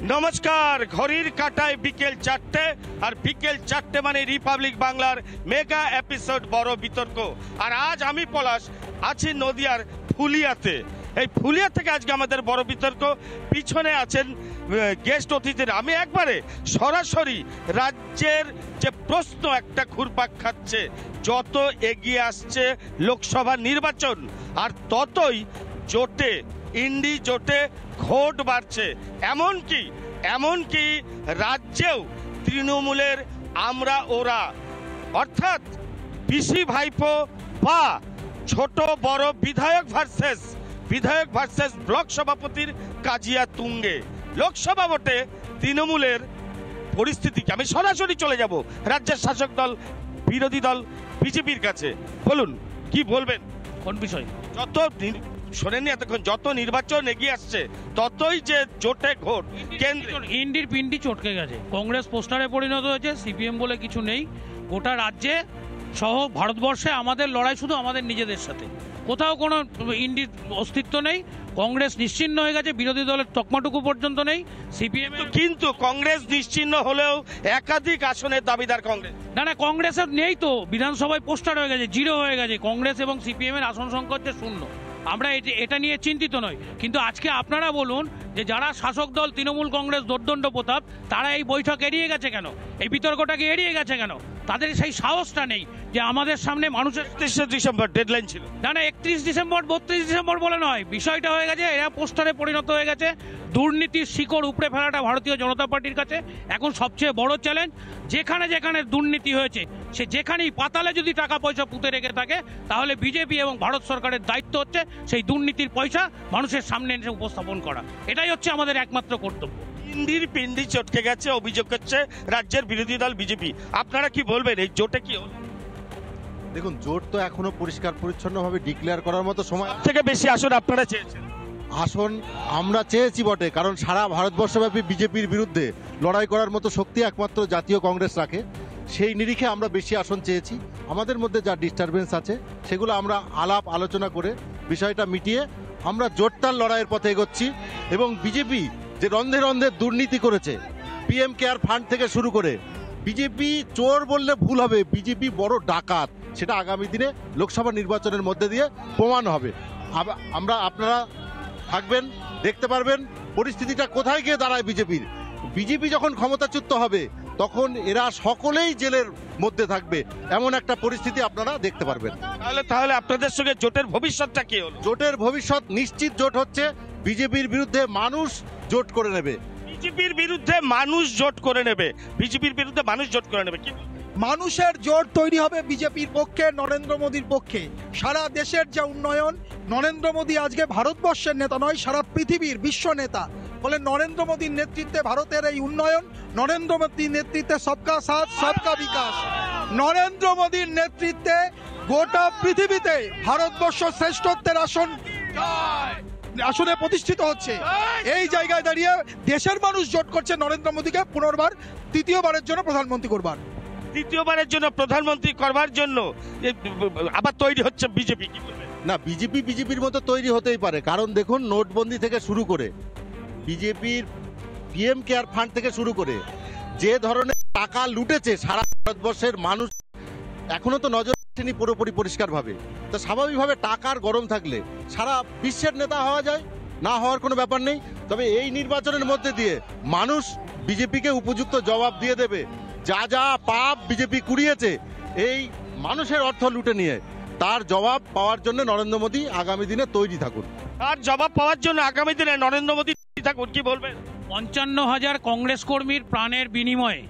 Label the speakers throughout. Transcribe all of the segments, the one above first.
Speaker 1: নমস্কার, ঘড়ির কাঁটায় বিকেল 4টে, আর বিকেল 4টে মানে রিপাবলিক বাংলার মেগা এপিসোড বড় বিতর্ক। আর আজ আমি পলাশ আছি নদিয়ার ফুলিয়াতে। এই ফুলিয়া থেকে আজকে আমাদের বড় বিতর্ক। পিছনে আছেন গেস্ট অতিথিরা। আমি একবারে সরাসরি রাজ্যের যে প্রশ্ন একটা ঘুরপাক খাচ্ছে, যত এগিয়ে আসছে লোকসভা নির্বাচন আর ততই জোটে ইন্ডি জোটে ঘোট বাড়ছে। এমনকি রাজ্যেও তৃণমূলের আমরা ওরা, অর্থাৎ পিসি ভাইপো বা ছোট বড় বিধায়ক ভার্সেস ব্লক সভাপতির কাজিয়া তুঙ্গে। লোকসভা ভোটে তৃণমূলের পরিস্থিতিকে আমি সরাসরি চলে যাব রাজ্যের শাসক দল বিরোধী দল বিজেপির কাছে। বলুন কি বলবেন
Speaker 2: কোন বিষয়?
Speaker 1: শোনেননি এতক্ষণ, যত নির্বাচন এগিয়ে আসছে ততই যে জোটে ঘোট
Speaker 2: ইন্ডির পিন্ডি চটকে গেছে। কংগ্রেস পোস্টারে পরিণত হয়েছে, সিপিএম বলে কিছু নেই। গোটা রাজ্যে সহ ভারতবর্ষে আমাদের লড়াই শুধু আমাদের নিজেদের সাথে, কোথাও কোনো ইন্ডির অস্তিত্ব নেই। কংগ্রেস নিশ্চিহ্ন হয়ে গেছে, বিরোধী দলের তকমাটুকু পর্যন্ত নেই। সিপিএম
Speaker 1: কিন্তু কংগ্রেস নিশ্চিহ্ন হলেও একাধিক আসনের দাবিদার কংগ্রেস।
Speaker 2: না, কংগ্রেসের নেই তো, বিধানসভায় পোস্টার হয়ে গেছে, জিরো হয়ে গেছে। কংগ্রেস এবং সিপিএম এর আসন সংখ্যা হচ্ছে 0। আমরা এটা নিয়ে চিন্তিত নই। কিন্তু আজকে আপনারা বলুন যে যারা শাসক দল তৃণমূল কংগ্রেস দোর্দণ্ড প্রতাপ, তারা এই বৈঠক এড়িয়ে গেছে কেন? এই বিতর্কটাকে এড়িয়ে গেছে কেন? তাদের সেই সাহসটা নেই যে আমাদের সামনে মানুষের
Speaker 1: 31 ডিসেম্বর ডেডলাইন ছিল।
Speaker 2: না, 31 ডিসেম্বর 32 ডিসেম্বর বলে নয়, বিষয়টা হয়ে গেছে, এরা পোস্টারে পরিণত হয়ে গেছে। দুর্নীতির শিকড় উপড়ে ফেলাটা ভারতীয় জনতা পার্টির কাছে এখন সবচেয়ে বড় চ্যালেঞ্জ। যেখানে দুর্নীতি হয়েছে, সে যেখানেই পাতালে যদি টাকা পয়সা পুঁতে রেখে থাকে, তাহলে বিজেপি এবং ভারত সরকারের দায়িত্ব হচ্ছে সেই দুর্নীতির পয়সা মানুষের সামনে এসে উপস্থাপন করা। এটাই হচ্ছে আমাদের একমাত্র কর্তব্য।
Speaker 1: ইন্ডির পিন্ডি চটকে গেছে অভিযোগ করছে রাজ্যের বিরোধী দল বিজেপি। আপনারা কি বলবেন এই জোটে কি হলো?
Speaker 3: দেখুন, জোট তো এখনো পরিষ্কার পরিচ্ছন্নভাবে ডিক্লেয়ার করার মতো সময়।
Speaker 1: থেকে বেশি আসন আপনারা চেয়েছেন?
Speaker 3: আসন আমরা চেয়েছি বটে, কারণ সারা ভারতবর্ষব্যাপী বিজেপির বিরুদ্ধে লড়াই করার মতো শক্তি একমাত্র জাতীয় কংগ্রেস রাখে। সেই নিরিখে আমরা বেশি আসন চেয়েছি। আমাদের মধ্যে যা ডিস্টারবেন্স আছে সেগুলো আমরা আলাপ আলোচনা করে বিষয়টা মিটিয়ে আমরা জোটটার লড়াইয়ের পথে এগোচ্ছি। এবং বিজেপি যে রন্ধে রন্ধে দুর্নীতি করেছে, পিএম কেয়ার ফান্ড থেকে শুরু করে, বিজেপি চোর বললে ভুল হবে, বিজেপি বড় ডাকাত, সেটা আগামী দিনে লোকসভা নির্বাচনের মধ্যে দিয়ে প্রমাণ হবে। আপনারা থাকবেন, দেখতে পারবেন পরিস্থিতিটা কোথায় গিয়ে দাঁড়ায়। বিজেপি যখন ক্ষমতাচ্যুত হবে তখন এরা সকলেই জেলের মধ্যে থাকবে, এমন একটা পরিস্থিতি আপনারা দেখতে পারবেন।
Speaker 1: তাহলে আপনাদের সঙ্গে জোটের ভবিষ্যৎটা কি হলো?
Speaker 3: জোটের ভবিষ্যৎ নিশ্চিত। জোট হচ্ছে বিজেপির বিরুদ্ধে মানুষ জোট করে নেবে।
Speaker 1: বিজেপির বিরুদ্ধে মানুষ জোট করে নেবে। কি
Speaker 4: মানুষের জোট তৈরি হবে বিজেপির পক্ষে, নরেন্দ্র মোদীর পক্ষে। সারা দেশের যে উন্নয়ন, নরেন্দ্র মোদী আজকে ভারতবর্ষের নেতা নয়, সারা পৃথিবীর বিশ্ব নেতা। বলে নরেন্দ্র মোদীর নেতৃত্বে ভারতের এই উন্নয়ন, নরেন্দ্র মোদীর নেতৃত্বে সবকা সাথ সবকা বিকাশ, নরেন্দ্র মোদীর নেতৃত্বে গোটা পৃথিবীতে ভারতবর্ষ শ্রেষ্ঠত্বের আসনে প্রতিষ্ঠিত হচ্ছে। এই জায়গায় দাঁড়িয়ে দেশের মানুষ জোট করছে নরেন্দ্র মোদীকে পুনর্বার তৃতীয়বারের জন্য প্রধানমন্ত্রী করবার জন্য আবার তৈরি হচ্ছে বিজেপি। কি বলবেন?
Speaker 3: না, বিজেপির মতো তৈরি হতেই পারে, কারণ দেখুন, নোটবন্দি থেকে শুরু করে বিজেপির পিএম কেয়ার ফান্ড থেকে শুরু করে যে ধরনের টাকা লুটেছে সারা ভারতবর্ষের মানুষ এখনো তো নজর আসেনি পুরোপুরি পরিষ্কারভাবে। তো স্বাভাবিকভাবে টাকার গরম থাকলে সারা বিশ্বের নেতা হওয়া যায়, না হওয়ার কোনো ব্যাপার নেই। তবে এই নির্বাচনের মধ্যে দিয়ে মানুষ বিজেপিকে উপযুক্ত জবাব দিয়ে দেবে। যা পাপ বিজেপি কুড়িয়েছে এই মানুষের অর্থ লুটে নিয়ে, তার জবাব পাওয়ার জন্য নরেন্দ্র মোদী আগামী দিনে তৈরি থাকুন।
Speaker 1: কি বলবেন?
Speaker 2: 55,000 কংগ্রেস কর্মীর প্রাণের বিনিময়ে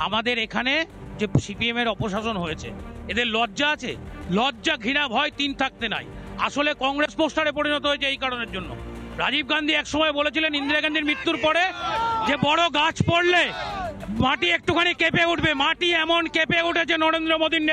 Speaker 2: আমাদের এখানে যে সিপিএম এর অপশাসন হয়েছে, এদের লজ্জা আছে? লজ্জা, ঘৃণা, ভয় তিন থাকতে নাই। আসলে কংগ্রেস পোস্টারে পরিণত হয়েছে এই কারণের জন্য। রাজীব গান্ধী একসময় বলেছিলেন ইন্দিরা গান্ধীর মৃত্যুর পরে যে বড় গাছ পড়লে মাটি একটুখানি কেঁপে উঠবে। মাটি এমন কেঁপে উঠেছে নরেন্দ্র মোদীর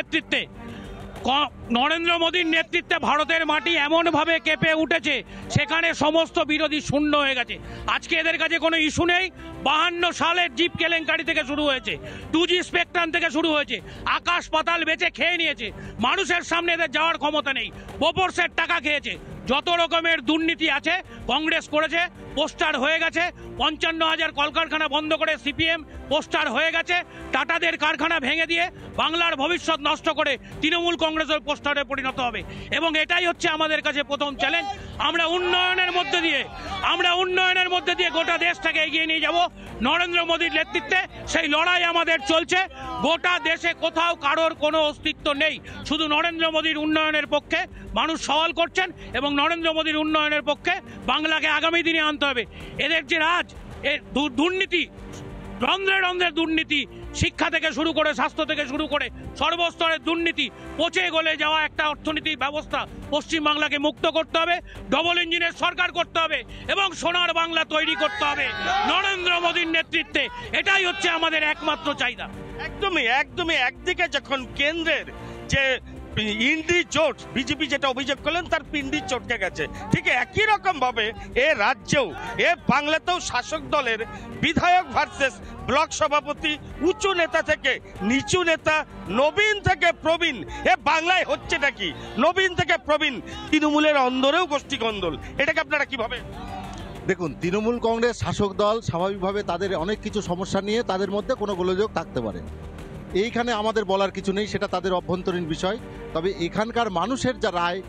Speaker 2: নেতৃত্বে। ভারতের মাটি এমন ভাবে কেঁপে উঠেছে, সেখানে সমস্ত বিরোধী শূন্য হয়ে গেছে। আজকে এদের কাছে কোনো ইস্যু নেই। 52 সালের জিপ কেলেঙ্কারি থেকে শুরু হয়েছে, 2G স্পেকট্রাম থেকে শুরু হয়েছে, আকাশ পাতাল বেচে খেয়ে নিয়েছে। মানুষের সামনে এদের যাওয়ার ক্ষমতা নেই। বোফোর্সের টাকা খেয়েছে, যত রকমের দুর্নীতি আছে কংগ্রেস করেছে, পোস্টার হয়ে গেছে। 55,000 কলকারখানা বন্ধ করে সিপিএম পোস্টার হয়ে গেছে। টাটাদের কারখানা ভেঙে দিয়ে বাংলার ভবিষ্যৎ নষ্ট করে তৃণমূল কংগ্রেসের পোস্টারে পরিণত হবে। এবং এটাই হচ্ছে আমাদের কাছে প্রথম চ্যালেঞ্জ। আমরা উন্নয়নের মধ্যে দিয়ে গোটা দেশটাকে এগিয়ে নিয়ে যাব নরেন্দ্র মোদীর নেতৃত্বে। সেই লড়াই আমাদের চলছে। গোটা দেশে কোথাও কারোর কোনো অস্তিত্ব নেই, শুধু নরেন্দ্র মোদীর উন্নয়নের পক্ষে মানুষ সওয়াল করছেন এবং নরেন্দ্র মোদীর উন্নয়নের পক্ষে বাংলাকে আগামী দিনে আনতে হবে। এদের যে রাজ, এর দুর্নীতি, রন্ধ্রে রন্ধ্রে দুর্নীতি, শিক্ষা থেকে শুরু করে স্বাস্থ্য থেকে শুরু করে সর্বস্তরের দুর্নীতি, পচে গলে যাওয়া একটা অর্থনীতির ব্যবস্থা পশ্চিমবাংলাকে মুক্ত করতে হবে, ডবল ইঞ্জিনের সরকার করতে হবে এবং সোনার বাংলা তৈরি করতে হবে নরেন্দ্র মোদীর নেতৃত্বে। এটাই হচ্ছে আমাদের একমাত্র চাহিদা।
Speaker 1: একদমই একদিকে যখন কেন্দ্রের যে ইন্ডি জোট, বিজেপি যেটা অভিযোগ করলেন তার পিন্ডি চটকে গেছে, ঠিক একই রকম ভাবে এ রাজ্যেও, এ বাংলাতেও শাসক দলের বিধায়ক ভার্সেস ব্লক সভাপতি, উঁচু নেতা থেকে নিচু নেতা, নবীন থেকে প্রবীণ, এ বাংলায় হচ্ছেটা কি? নবীন থেকে প্রবীণ, তৃণমূলের অন্দরেও গোষ্ঠী কন্দল। এটাকে আপনারা কিভাবে?
Speaker 3: দেখুন, তৃণমূল কংগ্রেস শাসক দল, স্বাভাবিকভাবে তাদের অনেক কিছু সমস্যা নিয়ে তাদের মধ্যে কোনো গোলযোগ থাকতে পারে। এইখানে আমাদের বলার কিছু নেই, সেটা তাদের অভ্যন্তরীণ বিষয়। তবে এখানকার মানুষের যা রায়,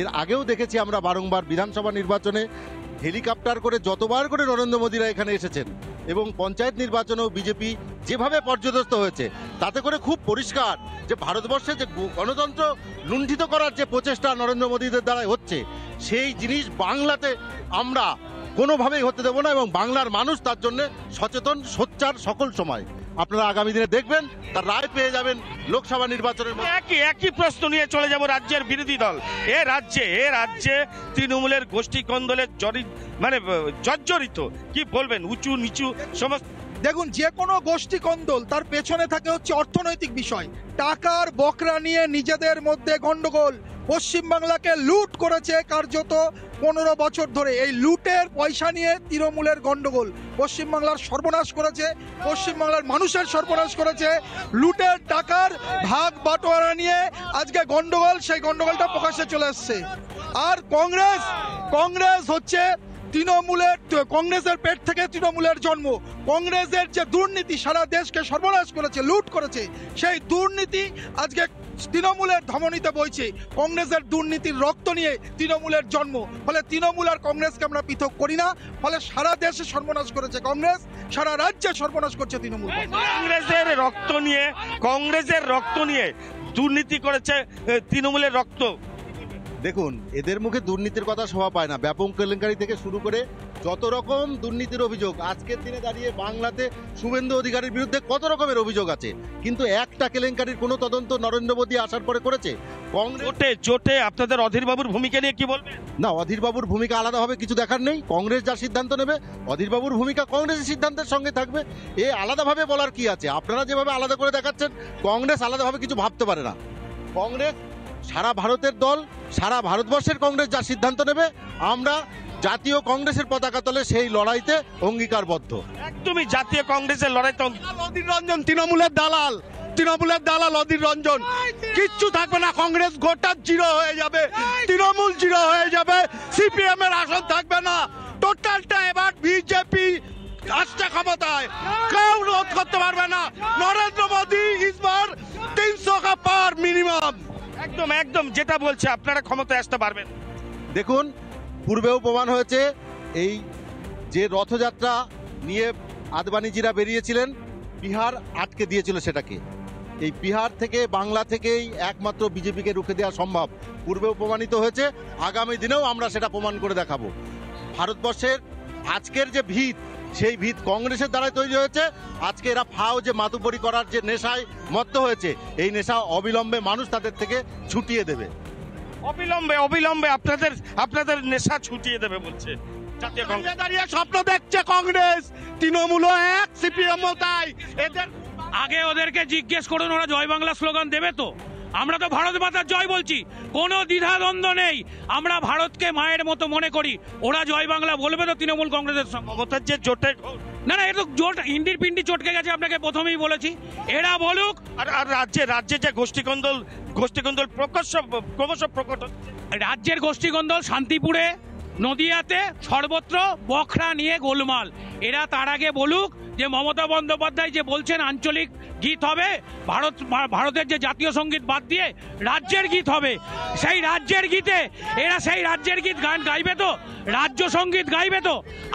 Speaker 3: এর আগেও দেখেছি আমরা বারংবার বিধানসভা নির্বাচনে হেলিকপ্টার করে যতবার করে নরেন্দ্র মোদীরা এখানে এসেছেন এবং পঞ্চায়েত নির্বাচনেও বিজেপি যেভাবে পর্যদস্ত হয়েছে, তাতে করে খুব পরিষ্কার যে ভারতবর্ষে যে গণতন্ত্র লুণ্ঠিত করার যে প্রচেষ্টা নরেন্দ্র মোদীদের দ্বারাই হচ্ছে, সেই জিনিস বাংলাতে আমরা কোনোভাবেই হতে দেব না এবং বাংলার মানুষ তার জন্য সচেতন, সোচ্চার সকল সময়। আপনারা আগামী দিনে দেখবেন তার রায় পেয়ে যাবেন লোকসভা নির্বাচনের।
Speaker 1: একই প্রশ্ন নিয়ে চলে যাব রাজ্যের বিরোধী দল। এ রাজ্যে তৃণমূলের গোষ্ঠী কন্দলের জর্জরিত, কি বলবেন? উঁচু নিচু সমস্ত।
Speaker 4: দেখুন, যে কোনো গোষ্ঠী কন্দল তার পেছনে থাকে হচ্ছে অর্থনৈতিক বিষয়। টাকার বকরা নিয়ে নিজেদের মধ্যে গন্ডগোল। পশ্চিমবাংলাকে লুট করেছে কার্যত 15 বছর ধরে। এই লুটের পয়সা নিয়ে তৃণমূলের গন্ডগোল। পশ্চিমবাংলার সর্বনাশ করেছে, পশ্চিমবাংলার মানুষের সর্বনাশ করেছে। লুটের টাকার ভাগ বাটোয়ারা নিয়ে আজকে গন্ডগোল, সেই গন্ডগোলটা প্রকাশ্যে চলে এসছে। আর কংগ্রেস হচ্ছে কংগ্রেসের পেট থেকে তৃণমূলের জন্ম। কংগ্রেসের যে দুর্নীতি সারা দেশকে সর্বনাশ করেছে, লুট করেছে, সেই দুর্নীতি আজকে তৃণমূলের ধমনীতে বইছে। কংগ্রেসের দুর্নীতির রক্ত নিয়ে তৃণমূলের জন্ম। ফলে তৃণমূল আর কংগ্রেসকে আমরা পৃথক করি না। ফলে সারা দেশে সর্বনাশ করেছে কংগ্রেস, সারা রাজ্যে সর্বনাশ করছে তৃণমূল।
Speaker 1: কংগ্রেসের রক্ত নিয়ে দুর্নীতি করেছে তৃণমূলের রক্ত।
Speaker 3: দেখুন, এদের মুখে দুর্নীতির কথা শোভা পায় না। ব্যাপক কেলেঙ্কারি থেকে শুরু করে যত রকম দুর্নীতির অভিযোগ, আজকের দিনে দাঁড়িয়ে বাংলাতে শুভেন্দু অধিকারীর বিরুদ্ধে কত রকমের অভিযোগ আছে, কিন্তু একটা কেলেঙ্কারির কোনো তদন্ত নরেন্দ্র মোদী আসার পরে করেছে?
Speaker 1: জোটে আপনাদের অধীরবাবুর ভূমিকা নিয়ে কি বলবেন?
Speaker 3: না, অধীরবাবুর ভূমিকা আলাদাভাবে কিছু দেখার নেই। কংগ্রেস যা সিদ্ধান্ত নেবে, অধীরবাবুর ভূমিকা কংগ্রেসের সিদ্ধান্তের সঙ্গে থাকবে। এ আলাদাভাবে বলার কি আছে? আপনারা যেভাবে আলাদা করে দেখাচ্ছেন, কংগ্রেস আলাদাভাবে কিছু ভাবতে পারে না। কংগ্রেস সারা ভারতের দল, সারা ভারতবর্ষের কংগ্রেস যা সিদ্ধান্ত নেবে, আমরা জাতীয় কংগ্রেসের পতাকা তলে সেই লড়াইতে অঙ্গীকারবদ্ধ।
Speaker 1: একদমই জাতীয় কংগ্রেসের লড়াইতে।
Speaker 5: অধীর রঞ্জন তৃণমূলের দালাল অধীর রঞ্জন। কিচ্ছু থাকবে না, কংগ্রেস গোটা জিরো হয়ে যাবে, তৃণমূল জিরো হয়ে যাবে, সিপিএম এর আসন থাকবে না। টোটালটা এবার বিজেপি আসছে ক্ষমতায়, কেউ রোধ করতে পারবে না। নরেন্দ্র মোদী ইসবার 300 কা পার মিনিমাম।
Speaker 1: একদম যেটা বলছে, আপনারা ক্ষমতায় আসতে পারবেন।
Speaker 3: দেখুন, পূর্বেও প্রমাণ হয়েছে, এই যে রথযাত্রা নিয়ে আদবানিজিরা বেরিয়েছিলেন, বিহার আটকে দিয়েছিল সেটাকে। এই বিহার থেকে, বাংলা থেকেই একমাত্র বিজেপিকে রুখে দেওয়া সম্ভব। পূর্বেও প্রমাণিত হয়েছে, আগামী দিনেও আমরা সেটা প্রমাণ করে দেখাবো। ভারতবর্ষের আজকের যে ভিত, সেই ভিত কংগ্রেসের দ্বারাই তৈরি হয়েছে। আজকে এরা ফাও যে মাতুবরি করার যে নেশায় মত্ত হয়েছে, এই নেশা অবিলম্বে মানুষ তাদের থেকে ছুটিয়ে দেবে।
Speaker 1: অবিলম্বে আপনাদের নেশা ছুটিয়ে দেবে বলছে জাতীয় কংগ্রেস।
Speaker 5: দাঁড়িয়ে স্বপ্ন দেখছে কংগ্রেস, তৃণমূলও এক, সিপিএমও তাই। এদের
Speaker 2: আগে ওদেরকে জিজ্ঞেস করুন, ওরা জয় বাংলা স্লোগান দেবে তো? আমরা তো ভারত মাতার জয় বলছি, কোনো দ্বিধাদ্বন্দ্ব নেই। আমরা ভারতকে মায়ের মতো মনে করি। ওরা জয় বাংলা বলবে তো তৃণমূল কংগ্রেসের সঙ্গে?
Speaker 1: মমতার যে জোটে,
Speaker 2: না, এ তো জোট ইন্ডির পিন্ডি চটকে গেছে, আপনাকে প্রথমেই বলেছি। এরা বলুক।
Speaker 1: আর রাজ্যে যে গোষ্ঠী কন্দল ক্রমশ প্রকট হচ্ছে।
Speaker 2: রাজ্যের গোষ্ঠীকন্দল শান্তিপুরে, নদিয়াতে, সর্বত্র বখরা নিয়ে গোলমাল। এরা তার আগে বলুক যে মমতা বন্দ্যোপাধ্যায় যে বলছেন আঞ্চলিক গীত হবে, ভারতের যে জাতীয় সঙ্গীত বাদ দিয়ে রাজ্যের গীত হবে, সেই রাজ্যের গীতে এরা সেই রাজ্যের গীত গান গাইবে তো, রাজ্য সঙ্গীত গাইবে তো?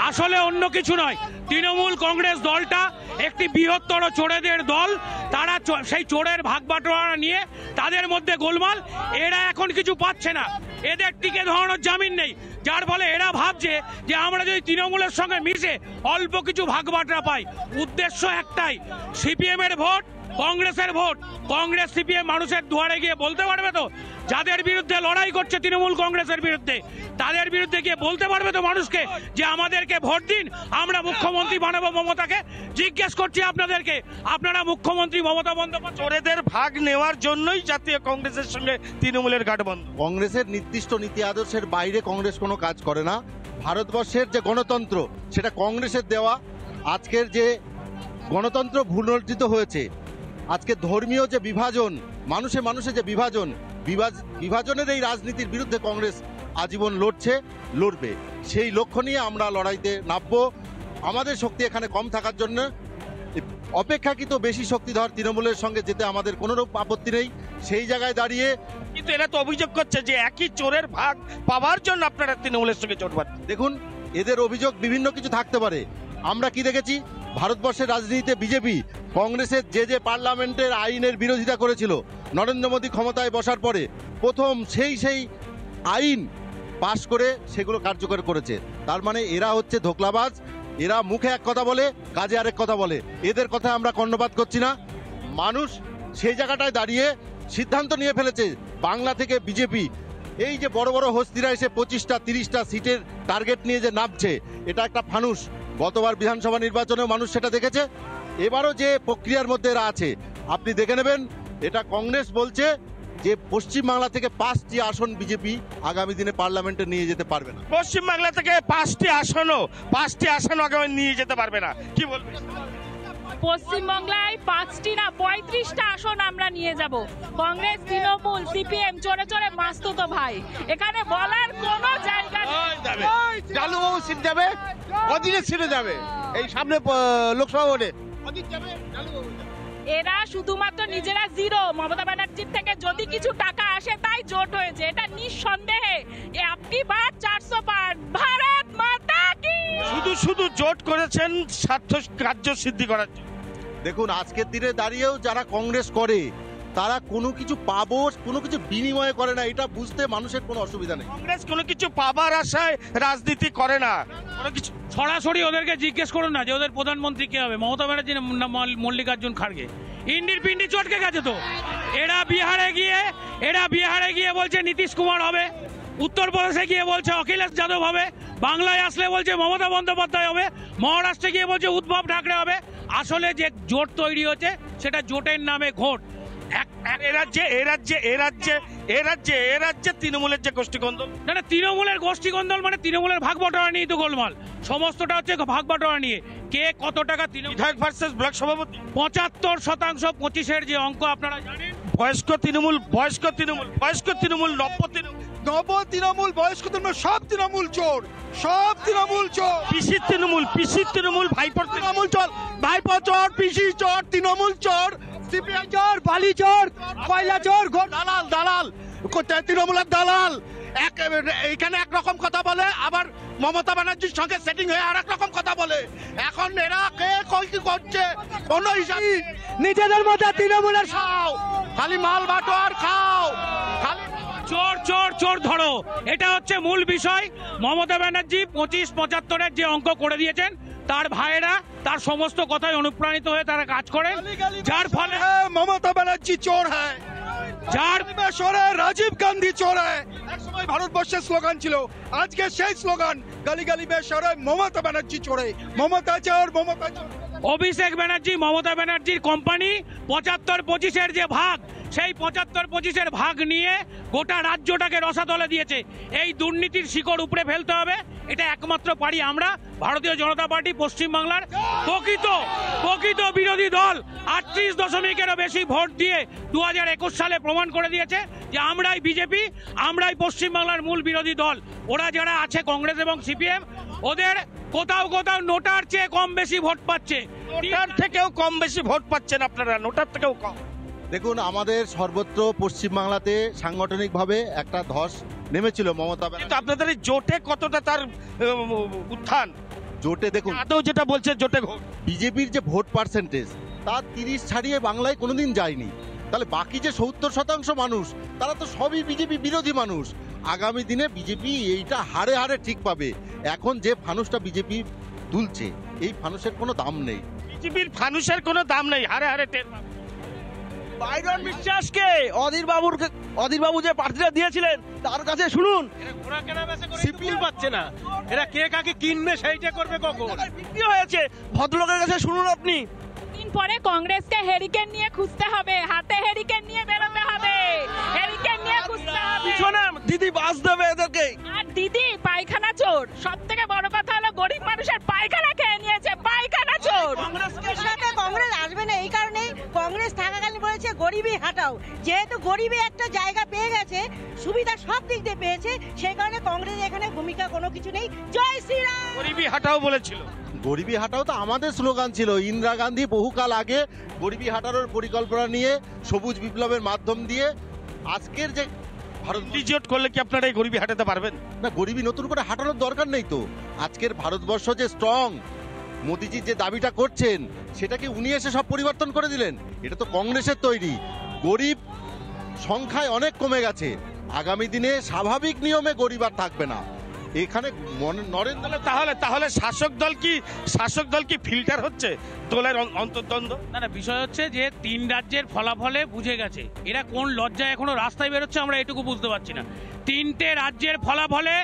Speaker 2: আসলে অন্য কিছু নয়, তৃণমূল কংগ্রেস দলটা একটি বৃহত্তর চোরেদের দল। তারা সেই চোরের ভাগ বাটোয়ারা নিয়ে তাদের মধ্যে গোলমাল। এরা এখন কিছু পাচ্ছে না, এদের টিকে ধরানোর জামিন নেই, যার ফলে এরা ভাবছে যে আমরা যদি তৃণমূলের সঙ্গে মিশে অল্প কিছু ভাগ বাটোয়ারা পাই। উদ্দেশ্য একটাই, সিপিএম এর ভোট, কংগ্রেসের ভোট। কংগ্রেস সিপিএম মানুষের দুয়ারে গিয়ে বলতে পারবে তো, যাদের বিরুদ্ধে লড়াই করছে তৃণমূল কংগ্রেসের বিরুদ্ধে, তাদের বিরুদ্ধে গিয়ে বলতে পারবে তো মানুষকে যে আমাদেরকে ভোট দিন, আমরা মুখ্যমন্ত্রী বানাবো মমতাকে? জিজ্ঞেস করছি আপনাদেরকে, আপনারা মুখ্যমন্ত্রী মমতা বন্দ্যোপাধ্যায়?
Speaker 1: চোরেদের ভাগ নেওয়ার জন্যই জাতীয় কংগ্রেসের সঙ্গে তৃণমূলের গাঠবন্ধন।
Speaker 3: কংগ্রেসের নির্দিষ্ট নীতি আদর্শের বাইরে কংগ্রেস কোনো কাজ করে না। ভারতবর্ষের যে গণতন্ত্র সেটা কংগ্রেসের দেওয়া। আজকের যে গণতন্ত্র ভূলণ্ঠিত হয়েছে, আজকে ধর্মীয় যে বিভাজন, মানুষে মানুষে যে বিভাজনের এই রাজনীতির বিরুদ্ধে কংগ্রেস আজীবন লড়বে। সেই লক্ষ্য নিয়ে আমরা লড়াইতে নামবো। আমাদের শক্তি এখানে কম থাকার জন্য অপেক্ষাকৃত বেশি শক্তিধর তৃণমূলের সঙ্গে যেতে আমাদের কোনোরূপ আপত্তি নেই। সেই জায়গায় দাঁড়িয়ে
Speaker 1: কিন্তু এরা তো অভিযোগ করছে যে একই চোরের ভাগ পাওয়ার জন্য আপনারা তৃণমূলের সঙ্গে জোট বাঁধছেন।
Speaker 3: দেখুন, এদের অভিযোগ বিভিন্ন কিছু থাকতে পারে। আমরা কি দেখেছি, ভারতবর্ষের রাজনীতিতে বিজেপি কংগ্রেসের যে পার্লামেন্টের আইনের বিরোধিতা করেছিল, নরেন্দ্র মোদী ক্ষমতায় বসার পরে প্রথম সেই আইন পাশ করে সেগুলো কার্যকর করেছে। তার মানে এরা হচ্ছে ধোকলাবাজ। এরা মুখে এক কথা বলে, কাজে আরেক কথা বলে। এদের কথা আমরা কর্ণপাত করছি না। মানুষ সেই জায়গাটায় দাঁড়িয়ে সিদ্ধান্ত নিয়ে ফেলেছে, বাংলা থেকে বিজেপি এই যে বড় বড় হস্তিরা এসে 25টা 30টা সিটের টার্গেট নিয়ে যে নামছে, এটা একটা ফানুস। গতবার বিধানসভা নির্বাচনেও মানুষ সেটা দেখেছে। এবারও যে প্রক্রিয়ার মধ্যে এরা আছে, আপনি দেখে নেবেন। এটা কংগ্রেস বলছে যে পশ্চিমবাংলা থেকে 5টি আসন বিজেপি আগামী দিনে পার্লামেন্টে নিয়ে যেতে পারবে না।
Speaker 1: পশ্চিমবাংলা থেকে 5টি আসনও আগামী নিয়ে যেতে পারবে না, কি বলবেন?
Speaker 6: পশ্চিমবাংলায় 5টি না 35টা আসন আমরা নিয়ে যাব। কংগ্রেস, তৃণমূল, সিপিএম চোরে চোরে মাস্তুতো ভাই, এখানে বলার কোনো জায়গা নেই।
Speaker 5: ডালুবাবু সিট যাবে, অধীনে সিটে যাবে। এই সামনে লোকসভা ভোটে অধীন যাবে, ডালুবাবু যাবে।
Speaker 6: এরা শুধুমাত্র নিজেরা জিরো। মমতা ব্যানার্জির থেকে যদি কিছু টাকা আসে তাই জোট হয়েছে, এটা নিঃসন্দেহে। আপনি বার 400 পার, ভারত মাতা কি।
Speaker 1: শুধু জোট করেছেন স্বার্থ কার্য সিদ্ধি করার জন্য।
Speaker 3: দেখুন, আজকের দিনে দাঁড়িয়েও যারা কংগ্রেস করে তারা কোনো কিছু পাবো, কোনো কিছু বিনিময়ে করে না। এটা বুঝতে মানুষের কোনো অসুবিধা নেই।
Speaker 1: কংগ্রেস কোনো কিছু পাবার আশায় রাজনীতি করে না, কোনো কিছু।
Speaker 2: সরাসরি ওদেরকে জিজ্ঞেস করুন না যে ওদের প্রধানমন্ত্রী কে হবে, মমতা ব্যানার্জি না মল্লিকার্জুন খাড়গে। ইন্ডির পিন্ডি চটকে গেছে তো। এরা বিহারে গিয়ে বলছে নীতিশ কুমার হবে, উত্তরপ্রদেশে গিয়ে বলছে অখিলেশ যাদব হবে, বাংলায় আসলে বলছে মমতা বন্দ্যোপাধ্যায় হবে, মহারাষ্ট্রে গিয়ে বলছে উদ্ধব ঠাকরে হবে। আসলে যে জোট তৈরি হচ্ছে সেটা জোটের নামে ঘোট।
Speaker 1: এ রাজ্যে তৃণমূলের যে গোষ্ঠীকন্দল,
Speaker 2: না তৃণমূলের গোষ্ঠীকন্দল মানে তৃণমূলের ভাগ বাটোয়ারা নিয়ে তো গোলমাল। সমস্তটা হচ্ছে ভাগ বাটোয়ারা নিয়ে, কে কত টাকা।
Speaker 1: বিধায়ক ভার্সেস ব্লক সভাপতি
Speaker 2: 75% 25-এর যে অঙ্ক আপনারা জানেন।
Speaker 1: বয়স্ক তৃণমূল নব্য তৃণমূল,
Speaker 4: নব তৃণমূল, বয়স্ক তৃণমূল, সব তৃণমূল চোর, সব তৃণমূল চোর।
Speaker 1: পিসির তৃণমূল, ভাইপোর
Speaker 5: তৃণমূল চোর, ভাইপো চোর, পিসি চোর, তৃণমূল চোর, সিপিআই চোর, বালি চোর, কয়লা চোর, দালাল তৃণমূলের দালাল। এইখানে একরকম কথা বলে, আবার মমতা ব্যানার্জির সঙ্গে সেটিং হয়ে আর এক রকম কথা বলে। এখন এরা কে কি করছে কোনো হিসাব। নিজেদের মধ্যে তৃণমূলের খাও, খালি মাল বাটোয়ার খাও, খালি
Speaker 2: চোর চোর চোর ধরো, এটা হচ্ছে মূল বিষয়। মমতা ব্যানার্জি 25-75-এর যে অঙ্ক করে দিয়েছেন, তার ভাইয়েরা তার সমস্ত কথায় অনুপ্রাণিত হয়ে তারা কাজ করেন, যার ফলে
Speaker 4: মমতা ব্যানার্জি চোর হ্যায়,
Speaker 2: যার
Speaker 4: বেসরে রাজীব গান্ধী চোর হ্যায়। এক সময় ভারতবর্ষের স্লোগান ছিল, আজকে সেই স্লোগান গালি গালি বেসরে মমতা ব্যানার্জি চোরে, মমতা চোর, মমতা চোর।
Speaker 2: অভিষেক ব্যানার্জি, মমতা ব্যানার্জির কোম্পানি 75-25-এর যে ভাগ, সেই 75-25-এর ভাগ নিয়ে গোটা রাজ্যটাকে রসাতলে দিয়েছে। এই দুর্নীতির শিকড় উপড়ে ফেলতে হবে, এটা একমাত্র পারি আমরা ভারতীয় জনতা পার্টি পশ্চিমবাংলার প্রকৃত বিরোধী দল। 38.এরও বেশি ভোট দিয়ে 2021 সালে প্রমাণ করে দিয়েছে যে আমরাই বিজেপি, আমরাই পশ্চিমবাংলার মূল বিরোধী দল। ওরা যারা আছে কংগ্রেস এবং সিপিএম, ওদের কোথাও কোথাও নোটার চেয়ে কম বেশি ভোট পাচ্ছে।
Speaker 1: নোটার থেকেও কম বেশি ভোট পাচ্ছেন আপনারা, নোটার থেকেও কম।
Speaker 3: দেখুন, আমাদের সর্বত্র পশ্চিমবাংলাতে সাংগঠনিকভাবে একটা ধস নেমেছিল মমতা
Speaker 1: কিন্তু
Speaker 3: ব্যানার্জি।
Speaker 1: আপনাদের এই জোটে কতটা তার উত্থান?
Speaker 3: জোটে দেখুন,
Speaker 1: আদৌ যেটা বলছে জোটে ভোট,
Speaker 3: বিজেপির যে ভোট পার্সেন্টেজ তার 30 ছাড়িয়ে বাংলায় কোনোদিন যায়নি। তাহলে বাকি যে 70% মানুষ, তারা তো সবই বিজেপি বিরোধী মানুষ। আগামী দিনে বিজেপি এইটা হারে হারে ঠিক পাবে। এখন যে ফানুসটা বিজেপি তুলছে, এই ফানুসের কোনো দাম নেই।
Speaker 1: বিজেপির ফানুসের কোনো দাম নেই, হারে হারে টের পাবে।
Speaker 7: বাইরন বিশ্বাসকে অধীর বাবু যে প্রার্থীরা দিয়েছিলেন তার কাছে শুনুন,
Speaker 5: সিপিএম পাচ্ছে না, এরা কে কাকে কিনবে সেইটা করবে কখন?
Speaker 7: বিক্রি হয়েছে, ভদ্রলোকের কাছে শুনুন আপনি।
Speaker 6: দিন পরে কংগ্রেসকে হেরিকেন নিয়ে খুঁজতে হবে, হাতে হেরিকেন নিয়ে বেরোতে হবে, হেরিকেন নিয়ে খুঁজতে হবে।
Speaker 7: পিছনে দিদি বাস দেবে এদেরকে।
Speaker 6: আর দিদি পায়খানা চোর, সব থেকে বড় কথা হলো গরিব মানুষের পায়খানা খেয়ে নিয়েছে, পায়খানা চোর।
Speaker 8: কংগ্রেসের সাথে কংগ্রেস আসবে না, এই কারণেই কংগ্রেস থাকাকালীন বলেছে গরিবই হাঁটাও। যেহেতু গরিবই একটা জায়গা পেয়ে গেছে, সুবিধা সব দিক দিয়ে পেয়েছে, সেই কারণে কংগ্রেস এখানে ভূমিকা কোনো কিছু নেই। জয় শ্রীরাম।
Speaker 1: গরিবি হাটাও বলেছিল।
Speaker 3: গরিবি হাটাও তো আমাদের স্লোগান ছিল। ইন্দিরা গান্ধী বহুকাল আগে গরিবি হাটানোর পরিকল্পনা নিয়ে সবুজ বিপ্লবের মাধ্যম দিয়ে আজকের যে ভারত,
Speaker 1: জোট করলে কি আপনারা এই গরিবি হাটাতে পারবেন?
Speaker 3: না, গরিবি নতুন করে হাঁটানোর দরকার নেই তো। আজকের ভারতবর্ষ যে স্ট্রং, মোদিজি যে দাবিটা করছেন, সেটাকে উনি এসে সব পরিবর্তন করে দিলেন। এটা তো কংগ্রেসের তৈরি। গরিব সংখ্যায় অনেক কমে গেছে। আগামী দিনে স্বাভাবিক নিয়মে গরিব আর থাকবে না। এখানে নরেন্দ্র
Speaker 1: তাহলে শাসক দল কি ফিল্টার হচ্ছে দলের অন্তর্দ্বন্দ্ব?
Speaker 2: না, বিষয় হচ্ছে যে 3 রাজ্যের ফলাফলে বুঝে গেছে এরা কোন লজ্জায় এখনো রাস্তায় বেরোচ্ছে, আমরা এটুকু বুঝতে পারছি না। 3টে রাজ্যের ফলাফলে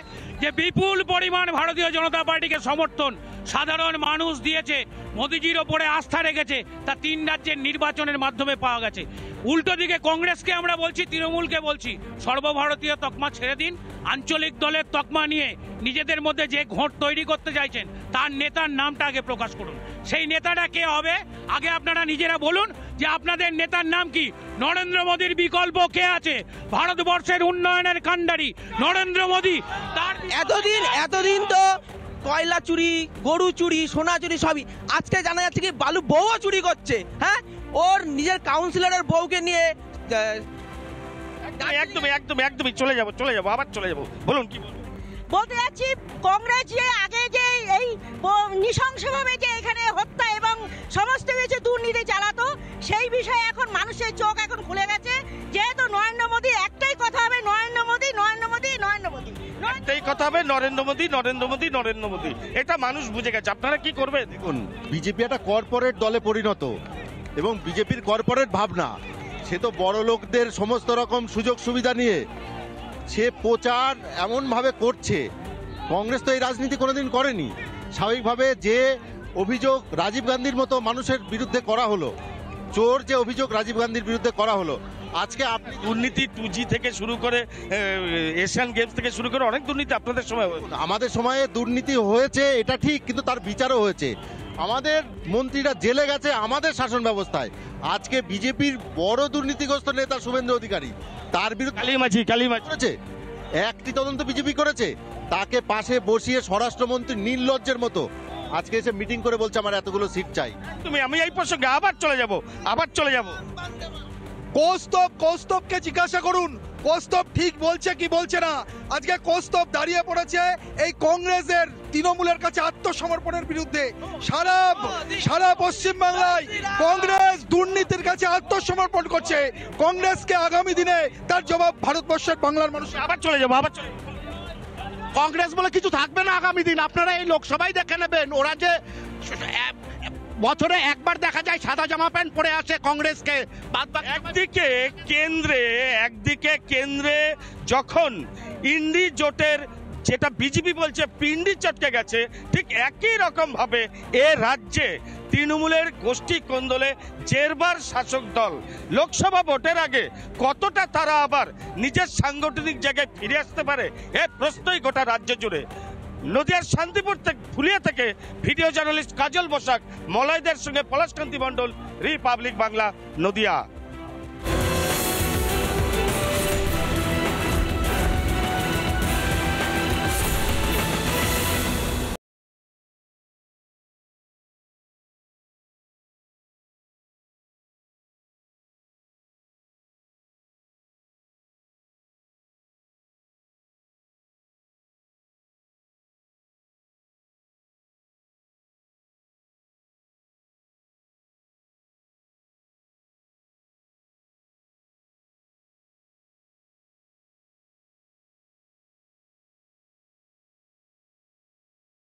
Speaker 2: যে বিপুল পরিমাণ ভারতীয় জনতা পার্টিকে সমর্থন সাধারণ মানুষ দিয়েছে, মোদিজির ওপরে আস্থা রেখেছে, তা 3 রাজ্যের নির্বাচনের মাধ্যমে পাওয়া গেছে। উল্টো দিকে কংগ্রেসকে আমরা বলছি, তৃণমূলকে বলছি, সর্বভারতীয় তকমা ছেড়ে দিন। আঞ্চলিক দলের তকমা নিয়ে নিজেদের মধ্যে যে ঘোট তৈরি করতে চাইছেন, তার নেতার নামটা আগে প্রকাশ করুন। সেই নেতাটা কে হবে আগে আপনারা নিজেরা বলুন যে আপনাদের নেতার নাম কি। নরেন্দ্র মোদীর বিকল্প কে আছে? ভারতবর্ষের উন্নয়নের কাণ্ডারি নরেন্দ্র মোদী। তার
Speaker 7: এতদিন তো কয়লা চুরি, গরু চুরি, সোনা চুরি সবই। আজকে জানা যাচ্ছে কি বালু বউও চুরি করছে। হ্যাঁ, ওর নিজের কাউন্সিলরের বউকে নিয়ে
Speaker 1: একদমই চলে যাবো, আবার চলে যাবো। বলুন কি বলবো?
Speaker 8: বলতে যাচ্ছি, কংগ্রেস যে আগে যে এই নৃশংসভাবে যে এখানে হত্যা এবং সমস্ত কিছু দুর্নীতি চালাতো, সেই বিষয়ে এখন মানুষের চোখ এখন খুলে গেছে। যেহেতু নরেন্দ্র মোদী, একটাই কথা হবে, নরেন্দ্র মোদী, নরেন্দ্র মোদী, নরেন্দ্র মোদী,
Speaker 1: একটাই কথা হবে, নরেন্দ্র মোদী। এটা মানুষ বুঝে গেছে। আপনারা কি করবেন?
Speaker 3: দেখুন, বিজেপি একটা কর্পোরেট দলে পরিণত এবং বিজেপির কর্পোরেট ভাবনা। সে তো বড় লোকদের সমস্ত রকম সুযোগ সুবিধা নিয়ে সে প্রচার এমনভাবে করছে। কংগ্রেস তো এই রাজনীতি কোনোদিন করেনি। স্বাভাবিকভাবে যে অভিযোগ রাজীব গান্ধীর মতো মানুষের বিরুদ্ধে করা হলো, চোর যে অভিযোগ রাজীব গান্ধীর বিরুদ্ধে করা হলো, আজকে আপনি
Speaker 1: দুর্নীতি 2G থেকে শুরু করে এশিয়ান গেমস থেকে শুরু করে অনেক দুর্নীতি আপনাদের সময় হয়েছে।
Speaker 3: আমাদের সময়ে দুর্নীতি হয়েছে, এটা ঠিক, কিন্তু তার বিচারও হয়েছে। আমাদের মন্ত্রীরা জেলে গেছে আমাদের শাসন ব্যবস্থায়। আজকে বিজেপির বড় দুর্নীতিগ্রস্ত নেতা শুভেন্দু অধিকারী, তার বিরুদ্ধে
Speaker 1: কালিমাঝি
Speaker 3: করেছে একটি তদন্ত বিজেপি করেছে। তাকে পাশে বসিয়ে স্বরাষ্ট্রমন্ত্রী নির্লজ্জের মতো আজকে এসে মিটিং করে বলছে আমার এতগুলো সিট চাই।
Speaker 1: আমি এই প্রসঙ্গে আবার চলে যাব।
Speaker 4: কৌস্তবকে জিজ্ঞাসা করুন, কৌস্তব ঠিক বলছে কি বলছে না। আজকে কৌস্তব দাঁড়িয়ে পড়েছে এই কংগ্রেসের, তৃণমূলের কাছে আত্মসমর্পণের বিরুদ্ধে। সারা পশ্চিম বাংলায় কংগ্রেস দুর্নীতির কাছে আত্মসমর্পণ করছে। কংগ্রেসকে আগামী দিনে তার জবাব ভারতবর্ষের বাংলার মানুষ।
Speaker 1: আবার চলে যাব।
Speaker 5: কংগ্রেস বলে কিছু থাকবে না আগামী দিন। আপনারা এই লোকসভায় দেখে নেবেন, ওরা যে বছরে একবার দেখা যায় সাদা জামা প্যান্ট পরে আসে কংগ্রেসকে।
Speaker 1: একদিকে কেন্দ্রে যখন ইন্ডি জোটের, যেটা বিজেপি বলছে পিন্ডি চটকে গেছে, ঠিক একই রকম ভাবে এ রাজ্যে তৃণমূলের গোষ্ঠী কোন্দলে জেরবার শাসক দল লোকসভা ভোটের আগে কতটা তারা আবার নিজের সাংগঠনিক জায়গায় ফিরে আসতে পারে এ প্রশ্নই গোটা রাজ্য জুড়ে। নদিয়ার শান্তিপুর থেকে ফুলিয়া থেকে ভিডিও জার্নালিস্ট কাজল বসাক মলয়দের সঙ্গে পলাশকান্তি মণ্ডল, রিপাবলিক বাংলা, নদিয়া।